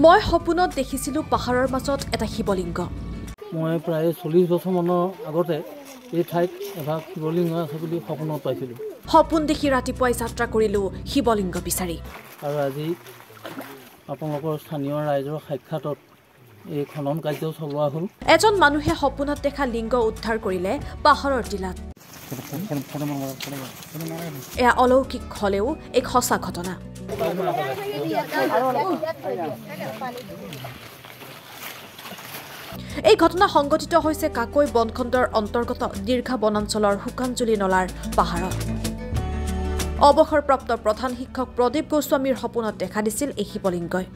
মই সপোনত দেখিছিলোঁ পাহাৰৰ মাজত এটা শিৱলিংগ। মই প্ৰায় 40 বছৰমানৰ আগতে এই ঠাইত এভাগ শিৱলিংগ আছে বুলি সপোনত পাইছিলোঁ। সপোন দেখি ৰাতিপুৱাই যাত্ৰা কৰিলোঁ শিৱলিংগ বিচাৰি। আৰু আজি আপোনালোকৰ স্থানীয় ৰাইজৰ সাক্ষাতত এই খনন কাৰ্য চলোৱা হ'ল। এজন মানুহে সপোনত দেখা লিংগ উদ্ধাৰ কৰিলে পাহাৰৰ টিলাত। এয়া অলৌকিক হলেও এক সঁচা ঘটনা। এই ঘটনা সংঘটিত হৈছে কাকৈ বনখণ্ডৰ অন্তৰ্গত দীৰ্ঘা বনাঞ্চলৰ শুকানজুলি নলাৰ পাহাৰত। অৱসৰপ্ৰাপ্ত প্ৰধান শিক্ষক প্ৰদীপ গোস্বামীৰ সপোনত দেখা দিছিল এই শিৱলিংগই।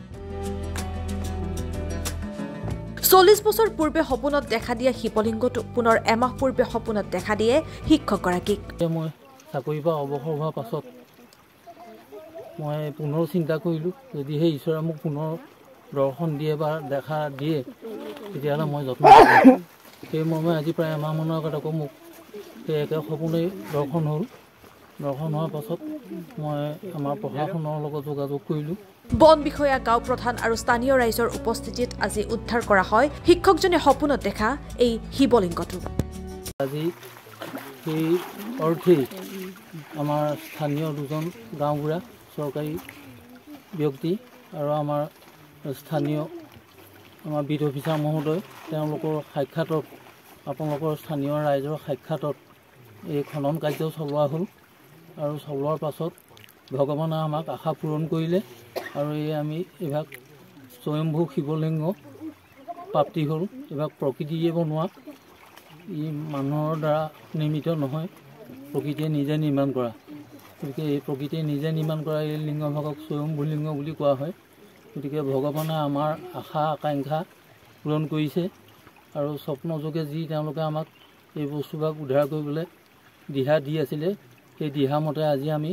40 বছৰ পূৰ্বে সপোনত দেখা দিয়া শিৱলিংগটো পুনৰ এমাহ পূৰ্বে সপোনত দেখা দিয়ে শিক্ষকগৰাকীক। মই চাকৰিৰ পৰা অৱসৰ হোৱাৰ পাছত মই পুনৰ চিন্তা কৰিলোঁ, যদিহে ঈশ্বৰে মোক পুনৰ দৰ্শন দিয়ে বা দেখা দিয়ে তেতিয়াহ'লে মই যত্ন কৰিম। সেই মৰ্মে আজি প্ৰায় এমাহমানৰ আগত আকৌ মোক সেই একে সপোনেই দৰ্শন হ'ল। দৰ্শন হোৱাৰ পাছত মই আমাৰ প্ৰশাসনৰ লগত যোগাযোগ কৰিলোঁ। বন বিষয়া, গাঁও প্ৰধান আৰু স্থানীয় ৰাইজৰ উপস্থিতিত আজি উদ্ধাৰ কৰা হয় শিক্ষকজনে সপোনত দেখা এই শিৱলিংগটো। আজি সেই অৰ্থেই আমাৰ স্থানীয় দুজন গাঁওবুঢ়া চৰকাৰী ব্যক্তি আৰু আমাৰ স্থানীয় আমাৰ বিট অফিচাৰ মহোদয় তেওঁলোকৰ সাক্ষাতত আপোনালোকৰ স্থানীয় ৰাইজৰ সাক্ষাতত এই খনন কাৰ্য চলোৱা হ'ল। আৰু চলোৱাৰ পাছত ভগৱানে আমাক আশা পূৰণ কৰিলে আৰু এই আমি এভাগ স্বয়ম্ভূ শিৱলিংগ প্ৰাপ্তি হ'ল। এভাগ প্ৰকৃতিয়ে বনোৱা, ই মানুহৰ দ্বাৰা নিৰ্মিত নহয়, প্ৰকৃতিয়ে নিজে নিৰ্মাণ কৰা। গতিকে এই প্ৰকৃতিয়ে নিজে নিৰ্মাণ কৰা এই লিংগভাগক স্বয়ম্ভূ লিংগ বুলি কোৱা হয়। গতিকে ভগৱানে আমাৰ আশা আকাংক্ষা পূৰণ কৰিছে আৰু স্বপ্নযোগে যি তেওঁলোকে আমাক এই বস্তুভাগ উদ্ধাৰ কৰিবলৈ দিহা দি আছিলে, সেই দিহা মতে আজি আমি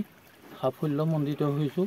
সাফল্যমণ্ডিত হৈছোঁ।